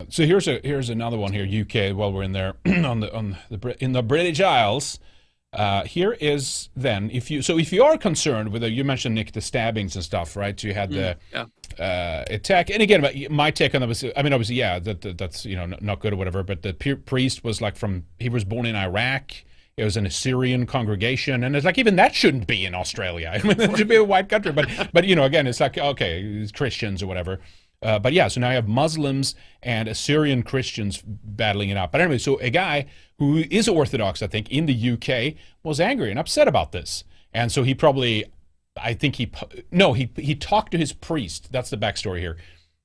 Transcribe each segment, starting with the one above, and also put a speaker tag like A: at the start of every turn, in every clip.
A: So here's another one here, UK. While we're in there in the British Isles, here is then if you are concerned with you mentioned Nick the stabbings and stuff, right? So you had the attack, and again, my take on that was, I mean, obviously, yeah, that's not good or whatever. But the priest was like he was born in Iraq. It was an Assyrian congregation, and it's like even that shouldn't be in Australia. I mean, it should be a white country, but again, it's like okay, it's Christians or whatever. But yeah, so now you have Muslims and Assyrian Christians battling it out. But anyway, so a guy who is Orthodox, I think, in the UK was angry and upset about this. And so he probably, I think he talked to his priest. That's the backstory here.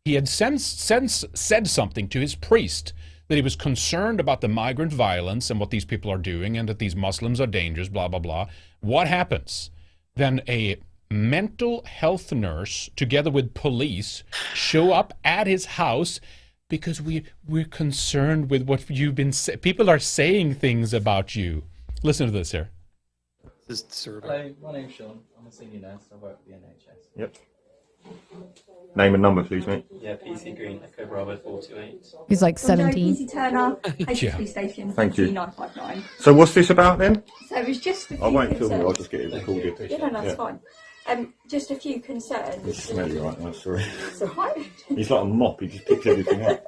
A: He had said something to his priest that he was concerned about the migrant violence and what these people are doing and that these Muslims are dangerous, blah, blah, blah. What happens? Then a mental health nurse together with police show up at his house because we're concerned with what you've been saying. People are saying things about you. Listen to this here.
B: This is survey.
C: Hello, my name's Sean. I'm a senior nurse. I work for the NHS.
D: Yep. Name and number, please, mate.
C: Yeah, PC Green, Echo Bravo 428.
E: He's like 17.
F: PC Turner,
A: Yeah.
F: Police Station
D: Thank you.
F: 959.
D: So what's this about then?
F: So it was just a few
D: I won't film
F: concerns.
D: it, I'll just get it recorded.
F: Yeah, no, that's
D: Yeah.
F: fine. Just a few concerns.
D: It's smelly right now, sorry.
F: It's alright.
D: He's like a mop, he just picks everything up.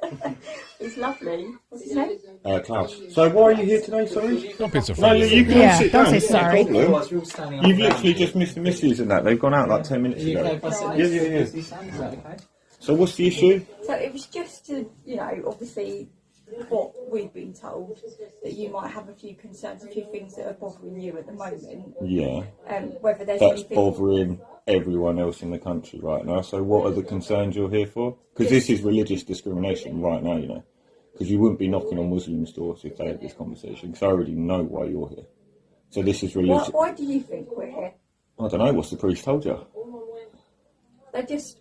F: It's lovely. What's his name?
D: Klaus. So why are you here today, sorry?
A: Don't be so
D: No,
A: funny.
D: you can
E: Yeah,
D: sit
E: don't
D: down,
E: say
D: it's no
E: sorry.
D: problem.
C: Otherwise, we're all standing up
D: You've
C: around
D: literally
C: you.
D: just missed the missus and that. They've gone out like 10 minutes
C: Are you okay
D: ago.
C: if I sit
F: Yeah,
C: next
D: yeah,
C: to
D: yeah.
C: Lucy Sam? Is that okay?
D: So what's the issue?
F: So it was just to, obviously what we've been told, that you might have a few concerns, a few things that are bothering you at the moment.
D: Yeah,
F: Whether there's
D: that's
F: anything...
D: bothering everyone else in the country right now. So what are the concerns you're here for? Because this is religious discrimination right now, Because you wouldn't be knocking on Muslims' doors if they had this conversation. Because I already know why you're here. So this is religious.
F: Why do you think we're here?
D: I don't know, what's the priest told you?
F: They're just...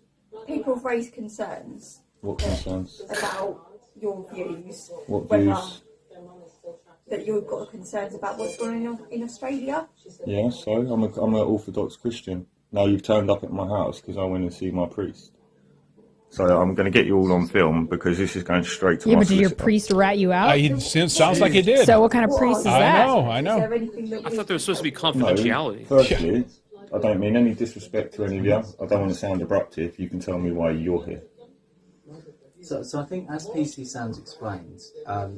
F: People have raised concerns
D: What concerns?
F: about your views.
D: What
F: whether
D: views?
F: that you've got concerns about what's going on in Australia.
D: Yeah, so I'm an Orthodox Christian. Now you've turned up at my house because I went and see my priest. So I'm going to get you all on film because this is going straight to
E: Yeah,
D: my
E: but did your
D: solicitor.
E: priest rat you out?
A: Sounds like he did.
E: So what kind of priest is that?
A: I know.
F: Is there anything that
B: I thought there was supposed to be
D: No,
B: confidentiality.
D: firstly, I don't mean any disrespect to any of you. I don't want to sound abruptive. You can tell me why you're here.
C: So I think, as PC Sands explains,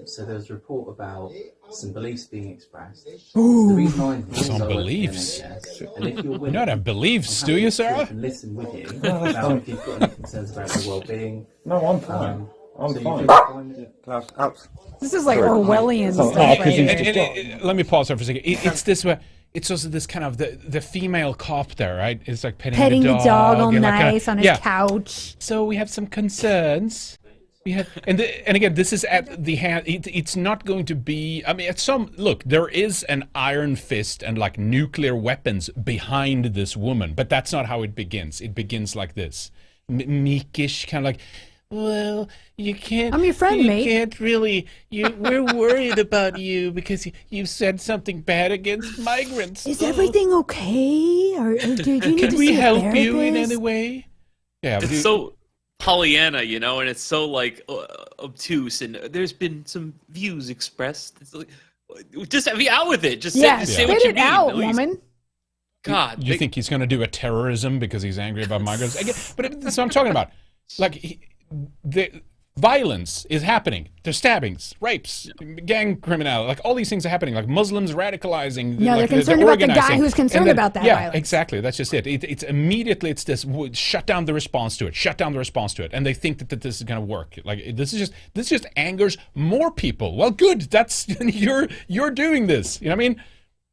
C: so there was a report about some beliefs being expressed.
E: Ooh.
C: The reason I'm here is
A: Some
C: I work for the
A: beliefs.
C: NHS, and if you're
A: You
C: willing,
A: know what beliefs,
C: I'm
A: do
C: happy
A: you,
C: to sit
A: Sarah?
C: and listen with you about if you've got any concerns about your well-being.
D: No, I'm fine. I'm
C: so
D: fine.
C: you feel fine with it?
D: Klaus, out.
E: This is like Orwellian
D: Oh,
E: stuff right
D: 'cause he's
E: here.
A: And let me pause there for a second. It's this way. It's also this kind of the female cop there, right? It's like petting
E: The dog all
A: and like kinda-
E: nice on his
A: yeah.
E: couch.
A: So we have some concerns. We have, and again, this is at the hand. It's not going to be. I mean, look, there is an iron fist and like nuclear weapons behind this woman, but that's not how it begins. It begins like this, meekish, kind of like, well, you can't.
E: I'm your friend,
A: you
E: mate.
A: Can't really. We're worried about you because you said something bad against migrants.
E: Is everything okay? Or do you need
A: Can
E: to
A: we
E: see a
A: help you in
E: therapist?
A: any way? Yeah,
B: It's so Pollyanna, and it's so like obtuse, and there's been some views expressed. It's like, just be out with it. Just
E: Yeah,
B: say
E: spit
B: what you
E: it
B: mean.
E: out,
B: At least.
E: woman.
B: God,
A: You think he's going to do a terrorism because he's angry about migrants? Again, but that's what I'm talking about. Like, the violence is happening. There's stabbings, rapes, gang criminality. Like, all these things are happening. Like, Muslims radicalizing.
E: No,
A: like,
E: they're concerned about the guy
A: organizing.
E: who's concerned
A: And then-
E: about that
A: Yeah,
E: violence.
A: exactly. That's just it. It's immediately, it's this, shut down the response to it. Shut down the response to it. And they think that this is going to work. Like, this just angers more people. Well, good. That's, you're doing this. You know what I mean?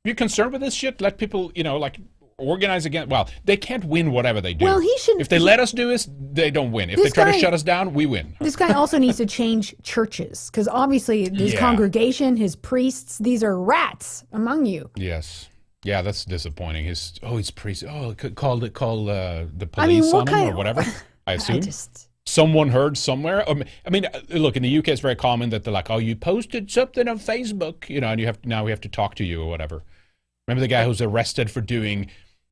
A: You're concerned with this shit? Let people, like, organize again. Well, they can't win whatever they do.
E: Well, he should-
A: If they let us do this, they don't win. If they
E: This
A: try to
E: guy-
A: shut us down, we win.
E: This guy also needs to change churches because obviously his
A: Yeah.
E: congregation, his priests, these are rats among you.
A: Yes. Yeah, that's disappointing. His priest. Oh, call the police
E: I mean, what
A: on him
E: kind
A: or
E: of-
A: whatever. I assume.
E: just
A: Someone heard somewhere. I mean, look, in the UK, it's very common that they're like, "Oh, you posted something on Facebook," and now we have to talk to you or whatever. Remember the guy who's arrested for doing?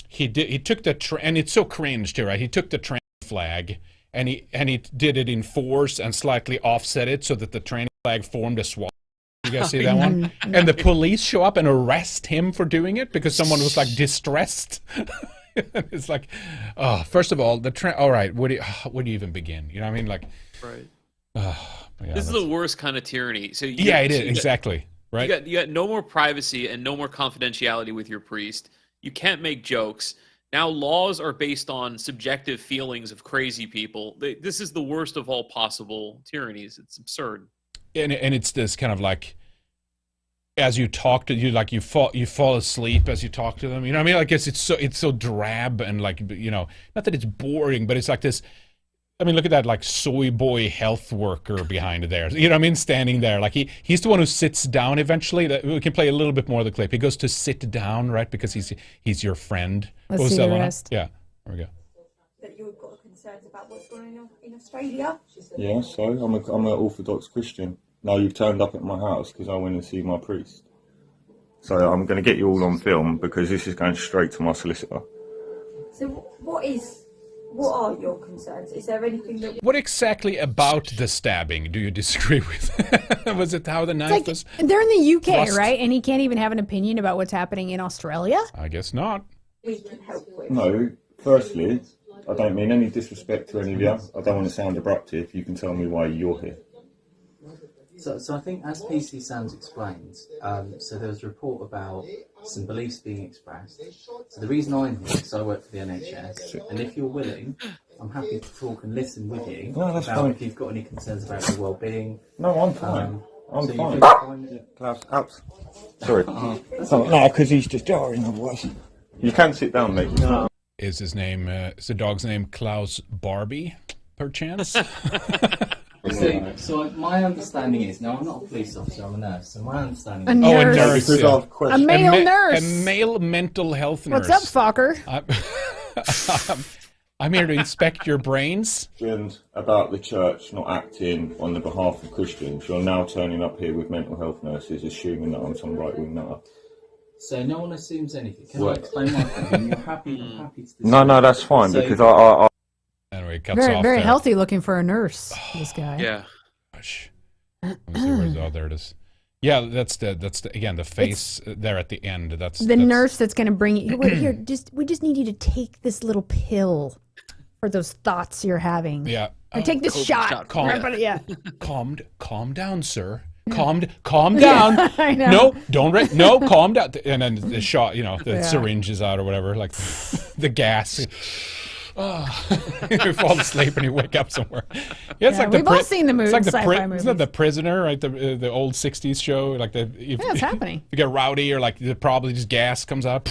A: He took and it's so cringe too, right? He took the trans flag and he did it in force and slightly offset it so that the training flag formed a swastika. You guys see that one? And the police show up and arrest him for doing it because someone was like distressed. It's like, oh, first of all, all right, where do you even begin? You know what I mean? Like,
B: Right.
A: yeah,
B: This is the worst kind of tyranny. So
A: yeah, it is exactly right.
B: You got no more privacy and no more confidentiality with your priest. You can't make jokes. Now laws are based on subjective feelings of crazy people. This is the worst of all possible tyrannies. It's absurd.
A: And it's this kind of like, as you talk to you, like you fall asleep as you talk to them. You know what I mean? Like it's so drab and like, you know, not that it's boring, but it's like this. I mean, look at that like soy boy health worker behind there. You know what I mean? Standing there, like he's the one who sits down eventually. We can play a little bit more of the clip. He goes to sit down, right? Because he's your friend.
E: Let's see the rest.
A: Yeah, there we go.
F: That you've got concerns about what's going on in Australia.
D: Yeah, so I'm an Orthodox Christian. Now you've turned up at my house because I went and see my priest. So I'm going to get you all on film because this is going straight to my solicitor.
F: So what are your concerns? Is there anything that...
A: What exactly about the stabbing do you disagree with? Was it how the knife
E: Like,
A: was?
E: they're in the UK,
A: thrust?
E: right? And he can't even have an opinion about what's happening in Australia?
A: I guess not.
F: we can help with?
D: No, firstly, I don't mean any disrespect to any of you. I don't want to sound abruptive. You can tell me why you're here.
C: So I think, as PC Sands explained, so there was a report about some beliefs being expressed. So the reason I'm here is I work for the NHS, and if you're willing, I'm happy to talk and listen with you
D: No, that's
C: about
D: fine.
C: if you've got any concerns about your well-being.
D: No, I'm fine. I'm
C: so
D: fine.
C: you've got time-
D: Klaus, out. Sorry. No, because he's just jarring otherwise. You can sit down, mate.
A: Is the dog's name Klaus Barbie, perchance?
C: So my understanding is, now I'm not a police officer, I'm a nurse, so my understanding
E: A
C: is...
A: Oh, a
E: nurse.
A: nurse.
D: Because
A: yeah.
D: I've
E: A
D: questioned.
E: male nurse.
A: A male mental health nurse.
E: What's up, fucker?
A: I'm here to inspect your brains.
D: About the church not acting on the behalf of Christians. You're now turning up here with mental health nurses, assuming that I'm some right-wing nutter.
C: So no one assumes anything. Can I
D: What?
C: explain my opinion? You're happy, I'm happy to...
D: No, that's fine,
C: So-
D: because I
A: Anyway, it cuts
E: Very,
A: off
E: very
A: there.
E: healthy looking for a nurse, this guy.
B: Yeah.
A: Gosh. Let me see where's, oh, there it is. Yeah, that's the again the face there at the end. That's
E: The nurse that's going to bring you here. We just need you to take this little pill for those thoughts you're having.
A: Yeah.
E: Or take this
B: COVID
E: shot.
B: shot.
A: Calm.
E: Everybody- yeah.
A: Calm down, sir. Calm down.
E: I know.
A: No, don't. No, calm down. And then the shot, you know, the
E: Yeah.
A: syringe is out or whatever, like the gas. Oh, you fall asleep and you wake up somewhere. Yeah, it's
E: Yeah,
A: like the
E: we've all seen the
A: it's like the
E: sci-fi
A: Isn't that
E: movies.
A: the Prisoner, right? The old '60s show, like the if,
E: Yeah, it's happening.
A: You get rowdy or like probably just gas comes out.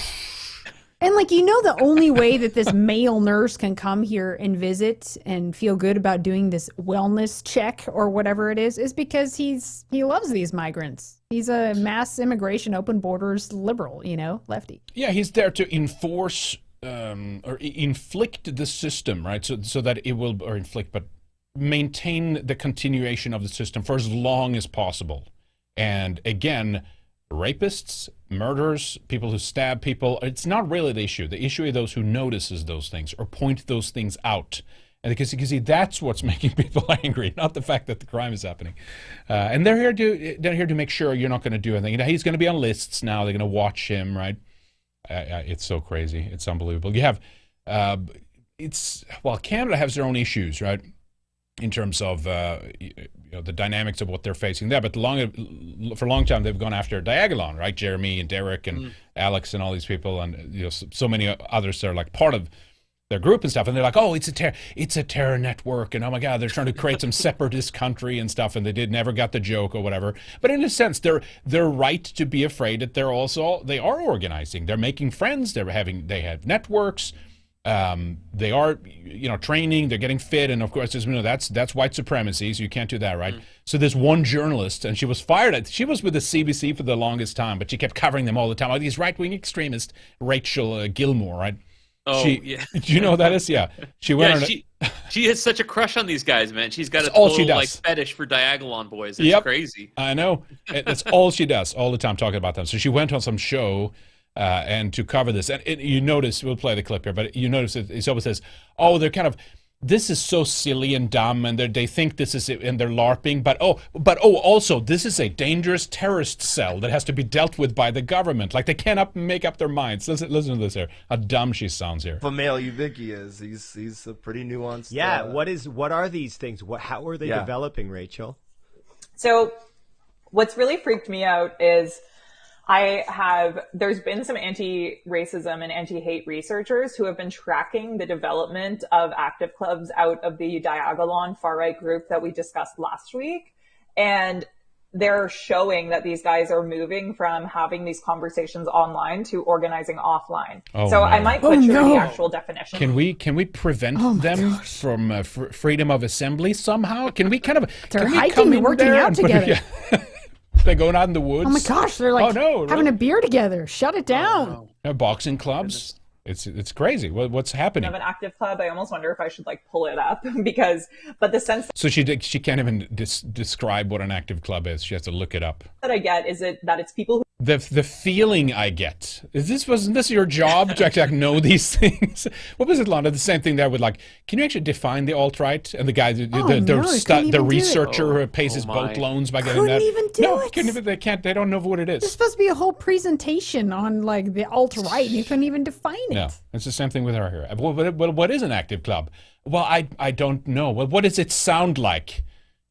E: And like, you know, the only way that this male nurse can come here and visit and feel good about doing this wellness check or whatever it is because he loves these migrants. He's a mass immigration, open borders liberal, you know, lefty.
A: Yeah, he's there to enforce or inflict the system, right? So that it will, or inflict, but maintain the continuation of the system for as long as possible. And again, rapists, murderers, people who stab people, it's not really the issue. The issue is those who notices those things or point those things out. And because you can see that's what's making people angry, not the fact that the crime is happening. And they're here to make sure you're not going to do anything. You know, he's going to be on lists now. They're going to watch him, right? It's so crazy. It's unbelievable. You have, Canada has their own issues, right? In terms of the dynamics of what they're facing there, but for a long time they've gone after Diagolon, right? Jeremy and Derek and Alex and all these people, and so many others that are like part of their group and stuff, and they're like, oh, it's a terror network, and oh my God, they're trying to create some separatist country and stuff, and they never got the joke or whatever. But in a sense, they're right to be afraid that they are organizing, they're making friends, they have networks. They are, training, they're getting fit, and of course, as we know, that's white supremacy, so you can't do that, right? So there's one journalist, and she was fired. She was with the CBC for the longest time, but she kept covering them all the time. Like these right-wing extremists, Rachel Gilmore, right?
B: Oh, yeah.
A: Do you know who that is? Yeah. She went
B: she has such a crush on these guys, man. She's got a
A: all she
B: total
A: does.
B: fetish for Diagolon boys. It's
A: Yep.
B: crazy.
A: I know. That's all she does, all the time, talking about them. So she went on some show and to cover this. And you notice, we'll play the clip here, but you notice it always says, oh, they're kind of this is so silly and dumb, and they think this is it, and they're LARPing. But also this is a dangerous terrorist cell that has to be dealt with by the government. Like they cannot make up their minds. Listen to this here. How dumb she sounds here.
G: If a male you think he is, he's a pretty nuanced.
H: Yeah. What are these things? How are they
G: Yeah.
H: developing, Rachel?
I: So what's really freaked me out is there's been some anti-racism and anti-hate researchers who have been tracking the development of active clubs out of the Diagolon far-right group that we discussed last week. And they're showing that these guys are moving from having these conversations online to organizing offline.
A: Oh,
I: so
A: no.
I: I might
E: Oh,
I: butcher
E: no.
I: the actual definition.
A: Can we prevent them from freedom of assembly somehow? Can we kind of
E: They're
A: can we
E: hiking
A: come
E: and
A: in
E: working
A: there
E: out
A: and put-
E: together.
A: yeah. They're going out in the woods.
E: Oh my gosh, they're like
A: Oh, no,
E: having
A: really?
E: a beer together. Shut it down.
A: Boxing clubs. It's crazy. What's happening?
I: Of an active club, I almost wonder if I should like pull it up but the sense
A: So she can't even describe what an active club is. She has to look it up.
I: that I get is that it's people who
A: The feeling I get wasn't this your job to actually know these things? What was it, Lana? The same thing there with like, can you actually define the alt right and the guy,
E: no, he couldn't
A: the
E: even do it.
A: researcher who pays his
B: Oh
A: boat
B: my.
A: loans by getting
E: Couldn't
A: that?
E: even do
A: no,
E: it.
A: couldn't even, they can't. They don't know what it
E: There's
A: is.
E: supposed to be a whole presentation on like the alt right, and you couldn't even define it.
A: No, it's the same thing with her here. What is an active club? Well, I don't know. Well, what does it sound like?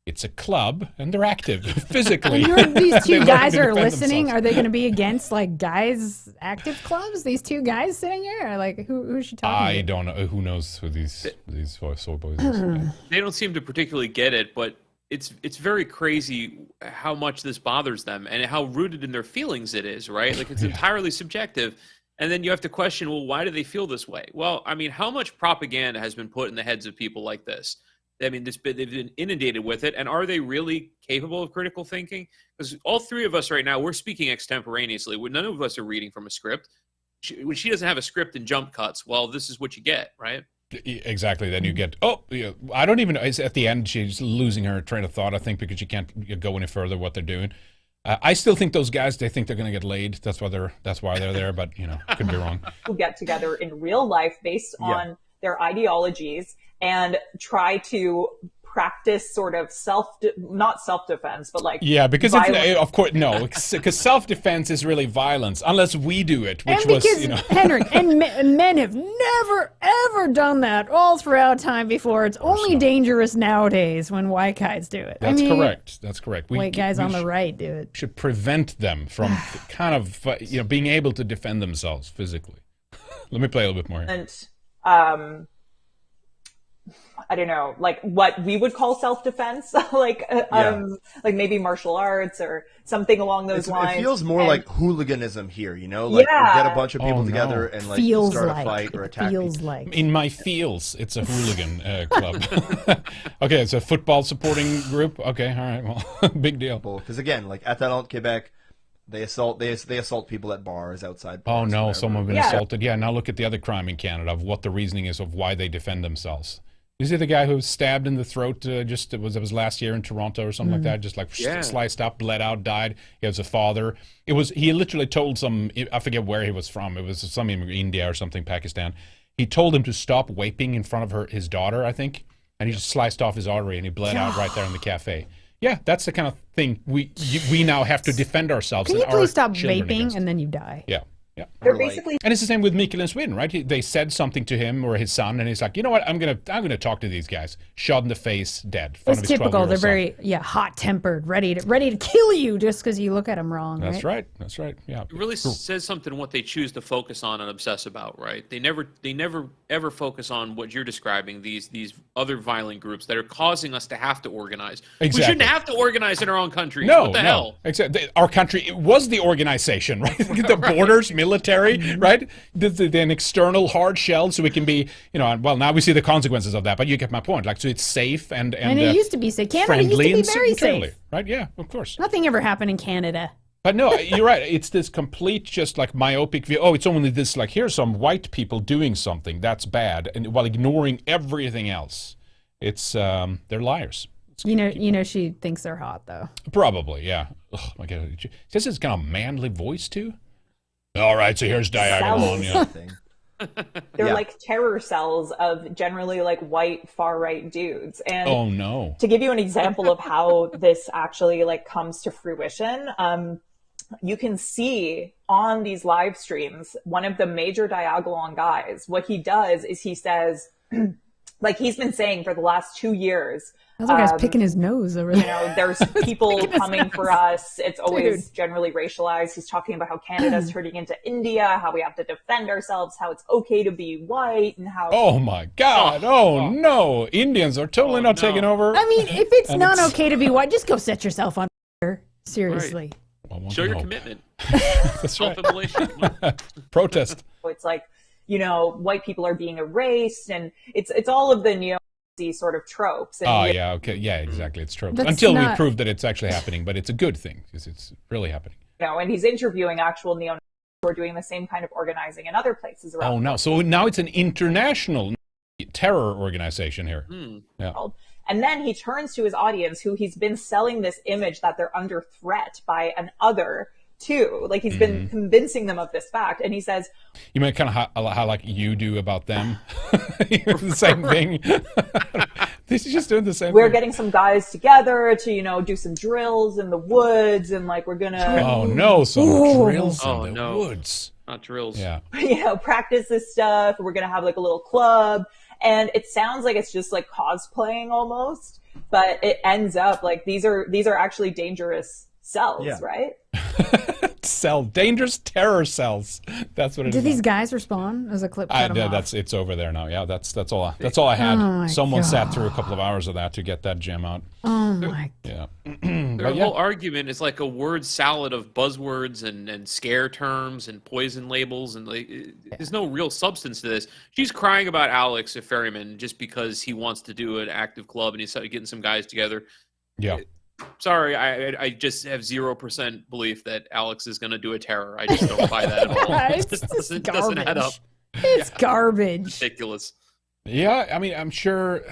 A: It's a club, and they're active physically.
E: These
A: They
E: two
A: learn
E: guys
A: to
E: are
A: defend
E: listening.
A: themselves.
E: Are they going to be against like guys active clubs? These two guys sitting here, or, like who's she talking
A: I
E: to?
A: don't know. Who knows who these soy boys is?
B: They don't seem to particularly get it, but it's very crazy how much this bothers them and how rooted in their feelings it is, right? Like it's entirely subjective. And then you have to question, well, why do they feel this way? Well, I mean, how much propaganda has been put in the heads of people like this? I mean, they've been inundated with it, and are they really capable of critical thinking? Because all three of us right now, we're speaking extemporaneously. None of us are reading from a script. When she doesn't have a script and jump cuts, well, this is what you get, right?
A: Exactly. Then you get, I don't even know. It's at the end, she's losing her train of thought, I think, because she can't go any further what they're doing. I still think those guys, they think they're going to get laid. That's why they're there, but, could be wrong.
I: who get together in real life based on their ideologies and try to practice sort of not self-defense, but like
A: Yeah, because
I: violence.
A: of course, no, because self-defense is really violence, unless we do it, which
E: And
A: was,
E: because Henrik and men have never ever done that all throughout time before. It's only dangerous nowadays when white guys do it.
A: That's
E: I mean,
A: correct. That's correct.
E: White guys
A: we
E: on the right do it.
A: should prevent them from kind of, being able to defend themselves physically. Let me play a little bit more here.
I: And I don't know, like what we would call self-defense, like maybe martial arts or something along those lines.
G: It feels more
I: And
G: like hooliganism here, Like
I: Yeah.
G: we get a bunch of people
A: Oh, no.
G: together and like
E: Feels
G: start
E: like
G: a fight or
E: it
G: attack
E: feels
G: people.
E: like.
A: In my feels, it's a hooligan club. Okay, it's a football supporting group. Okay, all right, well, big deal.
G: Because again, like at that Quebec, they assault people at bars, outside
A: Oh
G: bars.
A: no,
G: whatever.
A: someone been
I: Yeah.
A: assaulted. Yeah, now look at the other crime in Canada of what the reasoning is of why they defend themselves. You see the guy who was stabbed in the throat it was last year in Toronto or something like that, just like
B: Yeah.
A: sliced up, bled out, died. He was a father. He literally told I forget where he was from. It was some in India or something, Pakistan. He told him to stop vaping in front of his daughter, I think, and he just sliced off his artery and he bled out right there in the cafe. Yeah, that's the kind of thing we now have to defend ourselves.
E: Can you
A: and our
E: please stop
A: children
E: vaping
A: against.
E: and then you die?
A: Yeah.
I: they're
G: Or, like,
I: basically
A: And it's the same with Mikkel and Sweden, right? They said something to him or his son, and he's like, you know what? I'm gonna talk to these guys. Shot in the face, dead. In front
E: It's
A: of his
E: typical.
A: 12-year-old
E: They're
A: son.
E: very hot-tempered, ready to kill you just because you look at them wrong.
A: That's right. That's right. Yeah.
B: It really says something what they choose to focus on and obsess about, right? They never ever focus on what you're describing, these other violent groups that are causing us to have to organize. We
A: Exactly.
B: shouldn't have to organize in our own countries.
A: No,
B: what the
A: no.
B: hell?
A: Except our country it was the organization, right? The borders, military, right? An external hard shell, so we can be, well, now we see the consequences of that. But you get my point. Like, so it's safe and
E: And it used to be safe. Canada used to
A: friendly
E: be
A: and
E: very
A: internally,
E: safe.
A: right? Yeah, of course.
E: Nothing ever happened in Canada.
A: But no, you're right. It's this complete, just like myopic view. Oh, it's only this. Like, here's some white people doing something that's bad, and while ignoring everything else, it's they're liars.
E: You know, she thinks they're hot though.
A: Probably, yeah. Oh my God, this is kind of manly voice too. All right, so here's Diagolon. Yeah.
G: thing.
I: They're
G: Yeah.
I: like terror cells of generally like white far right dudes. And
A: Oh no.
I: to give you an example of how this actually like comes to fruition, you can see on these live streams one of the major Diagolon guys. What he does is he says, like he's been saying for the last 2 years.
E: That guy's picking his nose over
I: You
E: there.
I: know, there's people coming for us. It's always generally racialized. He's talking about how Canada's turning into India, how we have to defend ourselves, how it's okay to be white, and how
A: Oh my God. Oh no. Indians are totally not taking over.
E: I mean, if it's
A: And
E: not
A: it's-
E: okay to be white, just go set yourself on fire. Seriously.
A: Well, one
B: Show
A: can
B: your
A: hope.
B: commitment.
A: That's right.
B: Self-immolation. Come on.
A: Protest.
I: it's like, you know, white people are being erased, and it's all of the neo-Nazi sort of tropes. And
A: Oh yeah, okay, yeah, exactly. It's true.
E: That's
A: Until we
E: not-
A: prove that it's actually happening, but it's a good thing because it's really happening.
I: you know, and he's interviewing actual neo-Nazis who are doing the same kind of organizing in other places around.
A: Oh no! So now it's an international terror organization here. Yeah.
I: world. And then he turns to his audience, who he's been selling this image that they're under threat by an other too. Like he's been convincing them of this fact, and he says,
A: You mean kind of how like you do about them? You're the same thing. This is just doing the same
I: "We're
A: thing.
I: getting some guys together to, you know, do some drills in the woods, and like we're gonna,
A: Oh no! Some
E: Ooh.
A: drills
B: Oh,
A: in the
B: no.
A: woods.
B: Not drills.
A: Yeah.
I: you know, practice this stuff. We're gonna have like a little club." And it sounds like it's just like cosplaying almost, but it ends up like these are actually dangerous cells,
G: Yeah.
I: right?
A: Dangerous terror cells. That's what it is.
E: Did these
A: now.
E: guys respond as a clip cut 'em off?
A: That's it's over there now. Yeah, that's all. That's all I had.
E: Oh, my
A: Someone sat
E: God.
A: through a couple of hours of that to get that gem out.
E: Oh my.
A: Yeah.
B: Their
A: But yeah.
B: whole argument is like a word salad of buzzwords and scare terms and poison labels, and like there's no real substance to this. She's crying about Alex Ferryman just because he wants to do an active club and he's getting some guys together.
A: Yeah.
B: Sorry, I just have 0% belief that Alex is going to do a terror. I just don't buy that at all.
E: It's
B: It just
E: just
B: doesn't add up.
E: garbage. It's garbage.
B: Ridiculous.
A: Yeah, I mean, I'm sure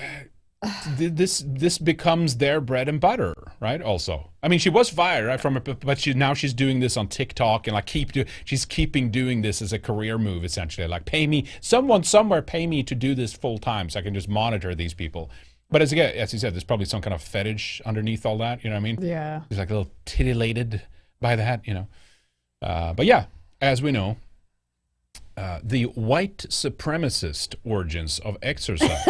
A: this becomes their bread and butter, right? Also, I mean, she was fired, right, from it, but now she's doing this on TikTok and like she's keeping doing this as a career move, essentially. Like, pay me, someone somewhere, pay me to do this full time, so I can just monitor these people. But as you said, there's probably some kind of fetish underneath all that. You know what I mean?
E: Yeah.
A: He's like a little titillated by that, you know. But yeah, as we know, the white supremacist origins of exercise.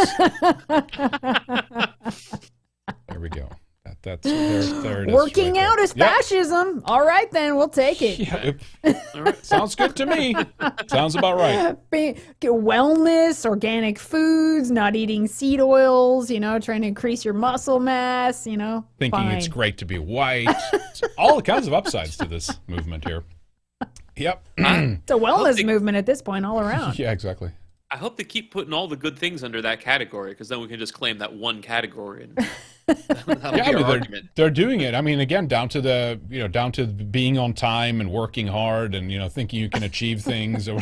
A: There we go. There it is.
E: Working
A: right
E: out
A: there.
E: is fascism. All right, then we'll take it.
A: Yeah, sounds good to me. Sounds about right.
E: Wellness, organic foods, not eating seed oils, you know, trying to increase your muscle mass, you know.
A: Thinking
E: fine.
A: it's great to be white. So all kinds of upsides to this movement here. Yep.
E: It's a wellness movement at this point all around.
A: Yeah, exactly.
B: I hope they keep putting all the good things under that category, because then we can just claim that one category and that'll
A: Yeah,
B: be
A: I
B: our
A: mean,
B: argument.
A: they're doing it. I mean, again, down to being on time and working hard and, you know, thinking you can achieve things. Or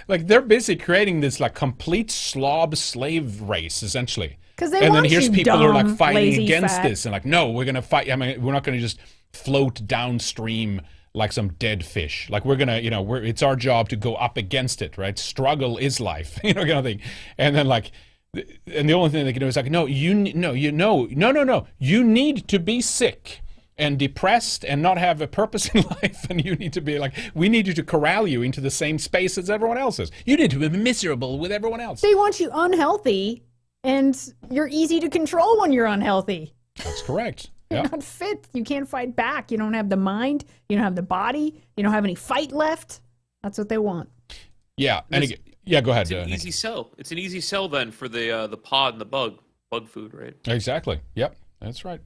A: like, they're busy creating this like complete slob slave race, essentially.
E: 'Cause they
A: and then
E: want
A: here's
E: you
A: people who are like
E: dumb,
A: fighting
E: lazy,
A: against
E: fat.
A: this and like, no, we're gonna fight. I mean, we're not gonna just float downstream like some dead fish. Like, we're gonna, you know, it's our job to go up against it, right? Struggle is life, you know, kind of thing. And then like, and the only thing they can do is like, no, you need to be sick and depressed and not have a purpose in life, and you need to be like, we need you to corral you into the same space as everyone else is. You need to be miserable with everyone else.
E: They want you unhealthy, and you're easy to control when you're unhealthy.
A: That's correct.
E: You're
A: Yeah.
E: not fit. You can't fight back. You don't have the mind. You don't have the body. You don't have any fight left. That's what they want.
A: Yeah. And again, yeah, go ahead.
B: It's an
A: Nick.
B: easy sell. It's an easy sell then for the pod and the bug food, right?
A: Exactly. Yep. That's right.